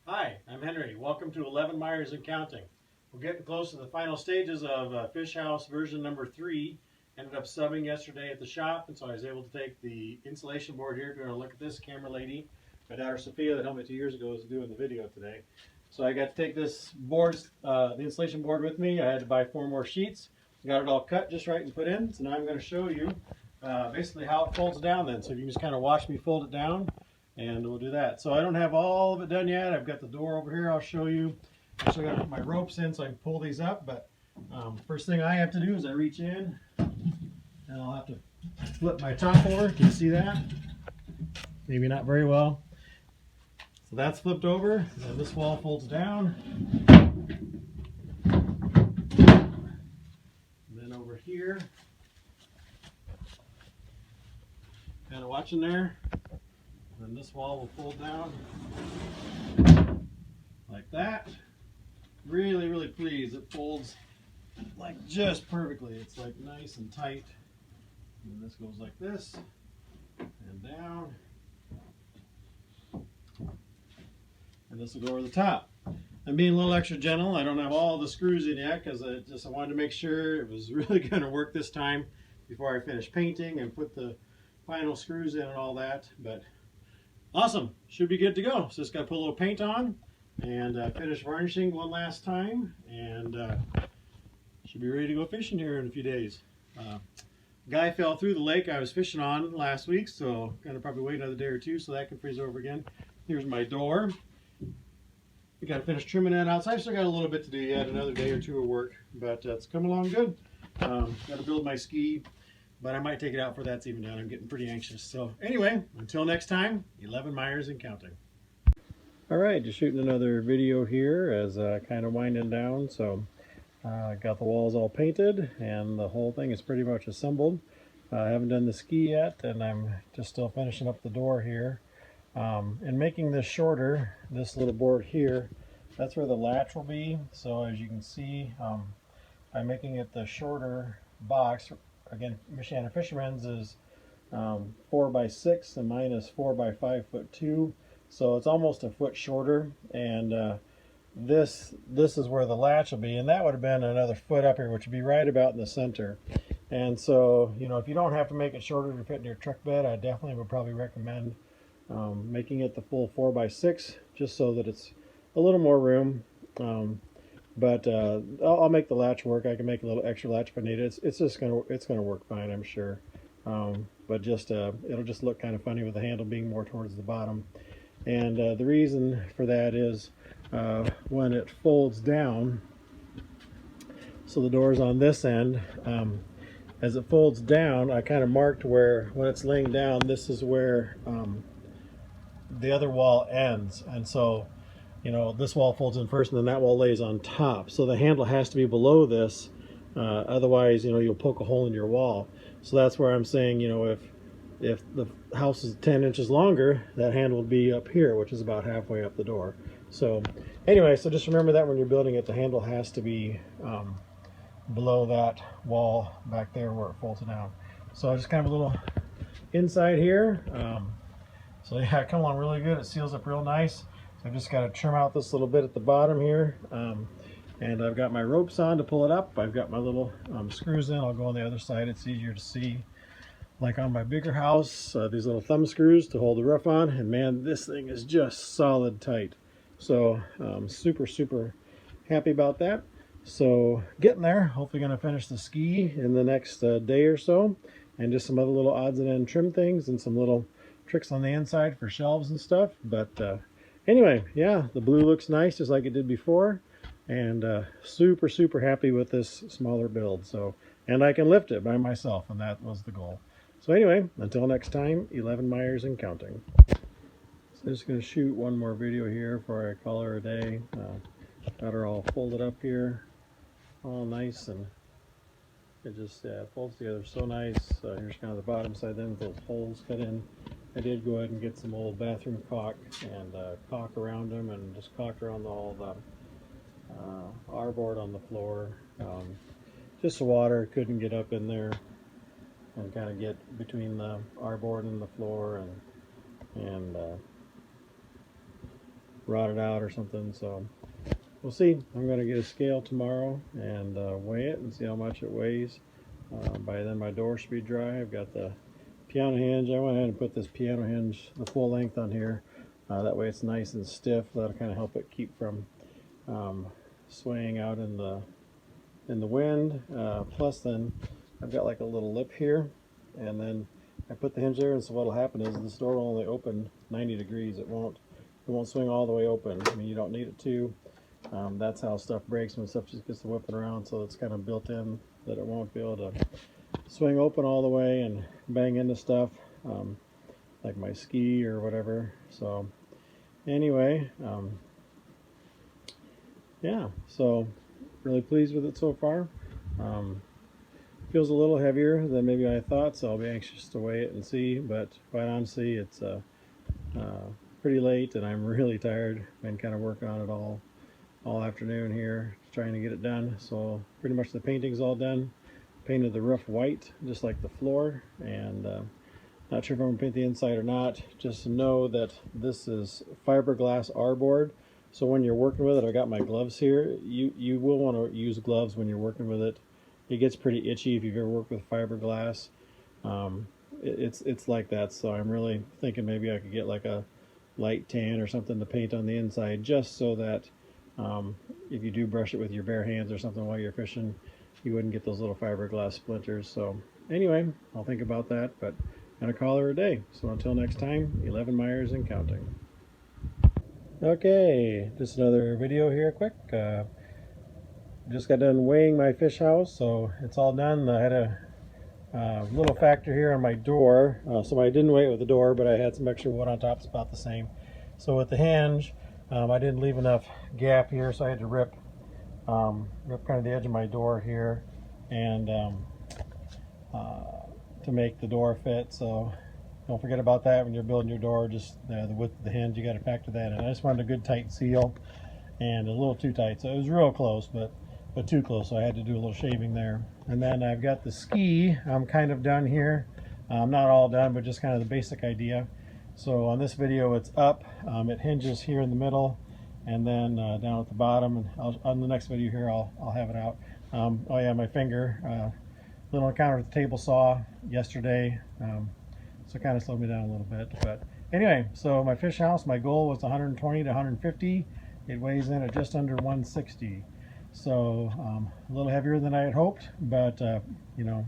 Hi, I'm Henry. Welcome to 11 Myers and Counting. We're getting close to the final stages of Fish House version number 3. Ended up subbing yesterday at the shop, and so I was able to take the insulation board here. If you want to look at this, camera lady, my daughter Sophia that helped me 2 years ago, is doing the video today. So I got to take this board, the insulation board with me. I had to buy 4 more sheets. Got it all cut just right and put in. So now I'm going to show you basically how it folds down then. So you can just kind of watch me fold it down. And we'll do that. So I don't have all of it done yet. I've got the door over here. I'll show you. I still got to put my ropes in so I can pull these up. But first thing I have to do is I reach in, and I'll have to flip my top over. Can you see that? Maybe not very well. So that's flipped over. And this wall folds down. And then over here, kind of watching there. And this wall will fold down like that. Really, really pleased. It folds like just perfectly. It's like nice and tight. And this goes like this and down. And this will go over the top. I'm being a little extra gentle. I don't have all the screws in yet because I wanted to make sure it was really going to work this time before I finish painting and put the final screws in and all that. But awesome, should be good to go. So just got to put a little paint on and finish varnishing one last time, and should be ready to go fishing here in a few days. Guy fell through the lake I was fishing on last week, so gonna probably wait another day or two so that can freeze over again. Here's my door. We got to finish trimming that outside. Still got a little bit to do yet, another day or two of work, but it's coming along good. Got to build my ski. But I might take it out for that's even done. I'm getting pretty anxious. So anyway, until next time, 11 Myers and counting. All right, just shooting another video here as kind of winding down. So got the walls all painted and the whole thing is pretty much assembled. I haven't done the ski yet, and I'm just still finishing up the door here. And making this shorter, this little board here, that's where the latch will be. So as you can see, I'm making it the shorter box. Again, Shanty Fisherman's is 4 by 6 and mine is 4 by 5'2", so it's almost a foot shorter. And this is where the latch will be, and that would have been another foot up here, which would be right about in the center. And so, you know, if you don't have to make it shorter to fit in your truck bed, I definitely would probably recommend making it the full 4 by 6, just so that it's a little more room. But I'll make the latch work. I can make a little extra latch if I need it. It's gonna work fine, I'm sure. But just it'll just look kind of funny with the handle being more towards the bottom. And the reason for that is when it folds down, so the door's on this end. As it folds down, I kind of marked where when it's laying down, this is where the other wall ends, and so, you know, this wall folds in first and then that wall lays on top. So the handle has to be below this. Otherwise, you know, you'll poke a hole in your wall. So that's where I'm saying, you know, if the house is 10 inches longer, that handle will be up here, which is about halfway up the door. So anyway, so just remember that when you're building it, the handle has to be below that wall back there where it folds down. So just kind of a little inside here. So yeah, come along really good. It seals up real nice. I've just got to trim out this little bit at the bottom here, and I've got my ropes on to pull it up. I've got my little screws in. I'll go on the other side. It's easier to see. Like on my bigger house, these little thumb screws to hold the roof on, and man, this thing is just solid tight. So super, super happy about that. So getting there. Hopefully going to finish the ski in the next day or so, and just some other little odds and end trim things and some little tricks on the inside for shelves and stuff. But anyway, yeah, the blue looks nice just like it did before, and super, super happy with this smaller build. So, and I can lift it by myself, and that was the goal. So anyway, until next time, 11 Myers and counting. So I'm just going to shoot one more video here before I call her a day. Got her all folded up here, all nice, and it just folds together so nice. Here's kind of the bottom side then with those holes cut in. I did go ahead and get some old bathroom caulk and caulk around them, and just caulked around all the R-board on the floor. Just the water couldn't get up in there and kind of get between the R-board and the floor, and rotted out or something. So we'll see. I'm going to get a scale tomorrow and weigh it and see how much it weighs. By then my door should be dry. I've got the piano hinge. I went ahead and put this piano hinge the full length on here. That way it's nice and stiff. That'll kind of help it keep from swaying out in the wind. Plus then I've got like a little lip here, and then I put the hinge there, and so what'll happen is this door will only open 90 degrees. It won't swing all the way open. I mean, you don't need it to. That's how stuff breaks, when stuff just gets to whipping around, so it's kind of built in that it won't be able to swing open all the way and bang into stuff, like my ski or whatever. So anyway, yeah, so really pleased with it so far. Feels a little heavier than maybe I thought, so I'll be anxious to weigh it and see, but quite honestly it's pretty late and I'm really tired. Been kind of working on it all afternoon here, trying to get it done. So pretty much the painting's all done. Painted the roof white just like the floor, and not sure if I'm gonna paint the inside or not. Just know that this is fiberglass R-board, so when you're working with it, I got my gloves here. You will want to use gloves when you're working with it. It gets pretty itchy if you've ever worked with fiberglass. It's like that, so I'm really thinking maybe I could get like a light tan or something to paint on the inside, just so that if you do brush it with your bare hands or something while you're fishing, you wouldn't get those little fiberglass splinters. So anyway, I'll think about that, but I'm gonna call her a day. So until next time, 11 Myers and counting. Okay, just another video here quick. Just got done weighing my fish house, so it's all done. I had a little factor here on my door, so I didn't weigh it with the door, but I had some extra wood on top. It's about the same. So with the hinge, I didn't leave enough gap here, so I had to rip kind of the edge of my door here, and to make the door fit. So don't forget about that when you're building your door. Just the width of the hinge, you got to factor that in. I just wanted a good tight seal, and a little too tight, so it was real close, but too close, so I had to do a little shaving there. And then I've got the ski. I'm kind of done here. I'm not all done, but just kind of the basic idea. So on this video, it's up. It hinges here in the middle, and then down at the bottom. And on the next video here, I'll have it out. Oh yeah, my finger. Little encounter with the table saw yesterday, so it kind of slowed me down a little bit. But anyway, so my fish house, my goal was 120 to 150. It weighs in at just under 160. So a little heavier than I had hoped, but you know,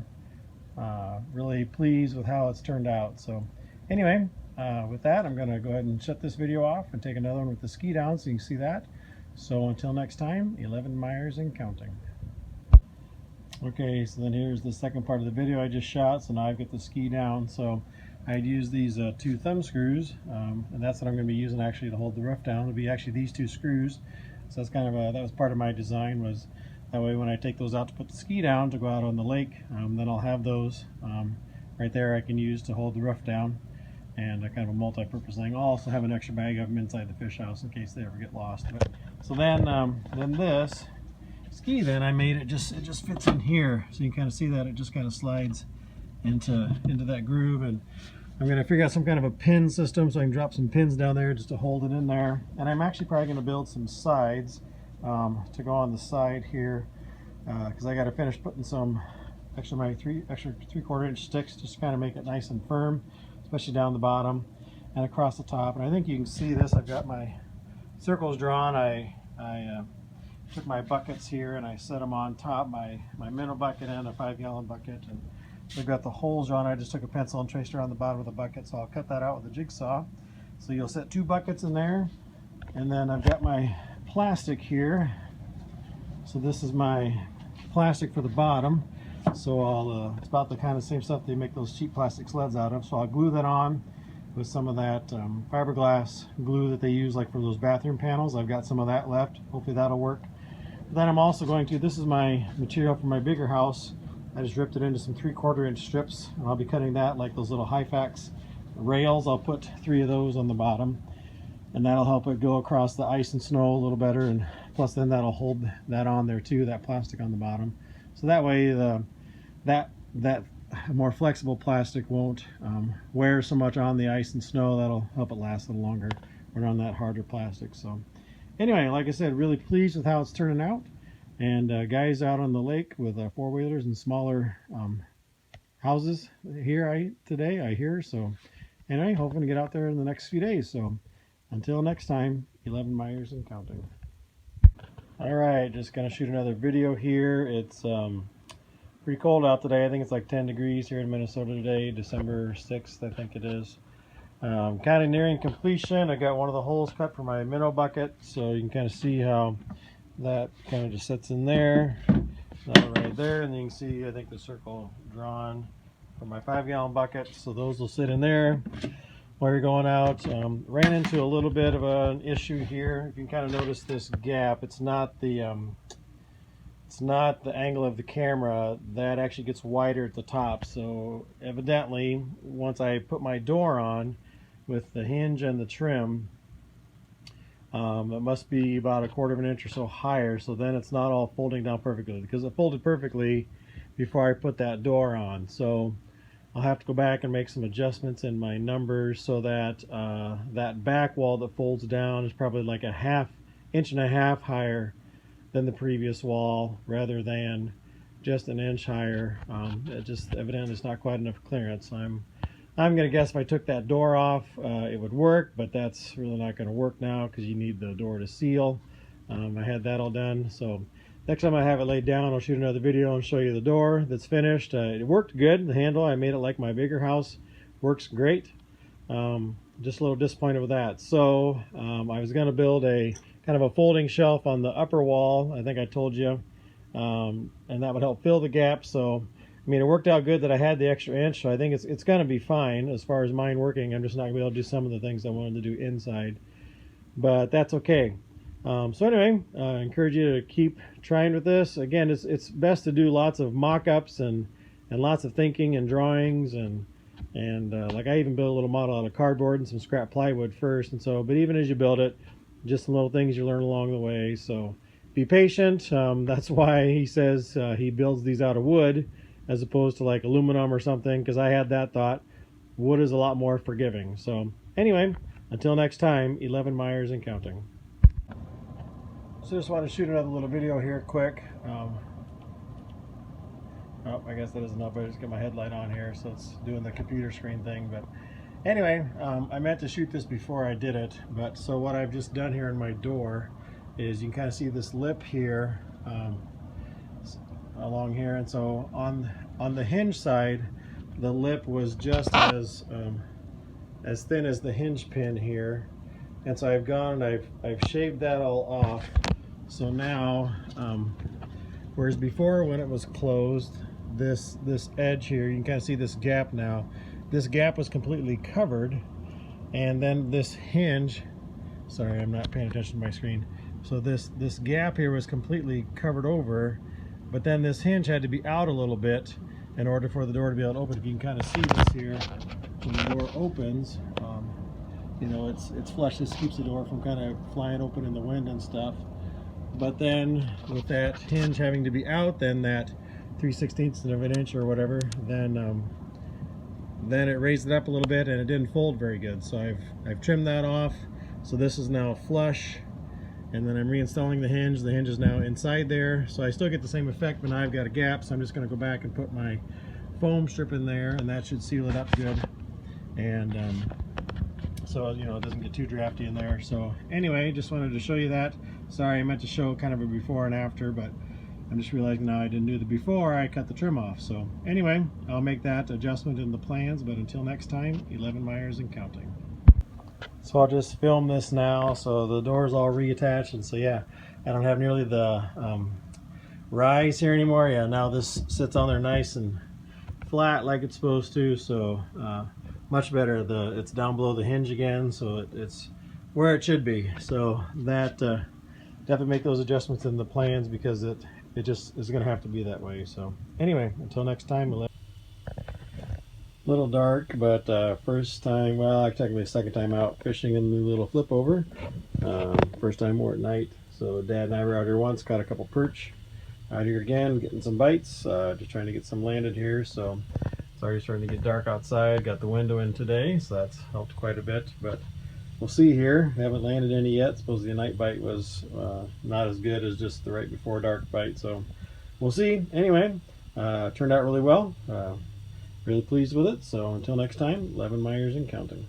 really pleased with how it's turned out. So anyway, with that, I'm going to go ahead and shut this video off and take another one with the ski down so you can see that. So until next time, 11 Myers and counting. Okay, so then here's the second part of the video I just shot. So now I've got the ski down. So I'd use these 2 thumb screws, and that's what I'm going to be using actually to hold the roof down. It'll be actually these 2 screws. So that's kind of that was part of my design, was that way when I take those out to put the ski down to go out on the lake, then I'll have those right there I can use to hold the roof down, and kind of a multi-purpose thing. I'll also have an extra bag of them inside the fish house in case they ever get lost. But, so then this ski, then I made it just fits in here, so you can kind of see that it just kind of slides into that groove. And I'm going to figure out some kind of a pin system so I can drop some pins down there just to hold it in there. And I'm actually probably going to build some sides to go on the side here, because I got to finish putting some extra 3/4 inch sticks just to kind of make it nice and firm, especially down the bottom and across the top. And I think you can see this. I've got my circles drawn. I took my buckets here and I set them on top, my minnow bucket and a 5-gallon bucket, and we've got the holes drawn. I just took a pencil and traced around the bottom of the bucket, so I'll cut that out with a jigsaw. So you'll set 2 buckets in there, and then I've got my plastic here. So this is my plastic for the bottom. So it's about the kind of same stuff they make those cheap plastic sleds out of. So I'll glue that on with some of that fiberglass glue that they use like for those bathroom panels. I've got some of that left. Hopefully that'll work. Then I'm also going to, this is my material for my bigger house. I just ripped it into some 3/4 inch strips, and I'll be cutting that like those little Hyfax rails. I'll put 3 of those on the bottom, and that'll help it go across the ice and snow a little better, and plus then that'll hold that on there too, that plastic on the bottom. So that way that more flexible plastic won't wear so much on the ice and snow. That'll help it last a little longer. on that harder plastic. So anyway, like I said, really pleased with how it's turning out. And guys out on the lake with four-wheelers and smaller houses here today, I hear. So anyway, hoping to get out there in the next few days. So until next time, 11 Myers and counting. All right, just gonna shoot another video here. It's pretty cold out today. I think it's like 10 degrees here in Minnesota today, December 6th, I think it is. Kind of nearing completion. I got one of the holes cut for my minnow bucket, so you can kind of see how that kind of just sits in there. That right there, and then you can see, I think, the circle drawn for my 5-gallon bucket, so those will sit in there while you're going out. Ran into a little bit of an issue here. You can kind of notice this gap. It's not the angle of the camera. That actually gets wider at the top, so evidently once I put my door on with the hinge and the trim, it must be about a 1/4 of an inch or so higher, so then it's not all folding down perfectly, because it folded perfectly before I put that door on. So I'll have to go back and make some adjustments in my numbers so that that back wall that folds down is probably like a 1/2 inch higher than the previous wall, rather than just an inch higher. It just evidently is not quite enough clearance. I'm gonna guess if I took that door off, it would work, but that's really not gonna work now because you need the door to seal. I had that all done, so next time I have it laid down, I'll shoot another video and show you the door that's finished. It worked good. The handle, I made it like my bigger house, works great. Just a little disappointed with that. So I was gonna build a kind of a folding shelf on the upper wall, I think I told you, and that would help fill the gap. So I mean, it worked out good that I had the extra inch, so I think it's going to be fine as far as mine working. I'm just not going to be able to do some of the things I wanted to do inside, but that's okay. So anyway, I encourage you to keep trying with this. Again, it's best to do lots of mock-ups and lots of thinking and drawings, and like I even built a little model out of cardboard and some scrap plywood first. And so, but even as you build it, just some little things you learn along the way. So be patient. That's why he says he builds these out of wood as opposed to like aluminum or something, because I had that thought. Wood is a lot more forgiving. So anyway, until next time, 11 Myers and counting. So just want to shoot another little video here quick. Oh, I guess that isn't up. I just get my headlight on here, so it's doing the computer screen thing. But anyway, I meant to shoot this before I did it, but so what I've just done here in my door is you can kind of see this lip here along here, and so on the hinge side, the lip was just as thin as the hinge pin here, and so I've gone and I've shaved that all off. So now, whereas before when it was closed, this edge here, you can kind of see this gap now. This gap was completely covered, and then this hinge, sorry, I'm not paying attention to my screen. So this gap here was completely covered over, but then this hinge had to be out a little bit in order for the door to be able to open. If you can kind of see this here, when the door opens, you know, it's flush. This keeps the door from kind of flying open in the wind and stuff. But then with that hinge having to be out, then that 3/16 of an inch or whatever, then it raised it up a little bit and it didn't fold very good. So I've trimmed that off. So this is now flush. And then I'm reinstalling the hinge. The hinge is now inside there, so I still get the same effect, but now I've got a gap, so I'm just going to go back and put my foam strip in there, and that should seal it up good. And so, you know, it doesn't get too drafty in there. So anyway, just wanted to show you that. Sorry, I meant to show kind of a before and after, but I'm just realizing now I didn't do the before. I cut the trim off. So anyway, I'll make that adjustment in the plans, but until next time, 11 Myers and counting. So I'll just film this now. So the door's all reattached, and so yeah, I don't have nearly the rise here anymore. Yeah, now this sits on there nice and flat like it's supposed to. So much better. It's down below the hinge again, so it's where it should be. So that definitely make those adjustments in the plans, because it just is going to have to be that way. So anyway, until next time. Little dark, but first time, well, technically second time out fishing in the little flip over. First time more at night. So Dad and I were out here once, caught a couple perch. Out here again, getting some bites, just trying to get some landed here. So it's already starting to get dark outside. Got the window in today, so that's helped quite a bit. But we'll see here. Haven't landed any yet. Supposedly the night bite was not as good as just the right before dark bite. So we'll see. Anyway, turned out really well. Really pleased with it. So until next time, 11 Myers and counting.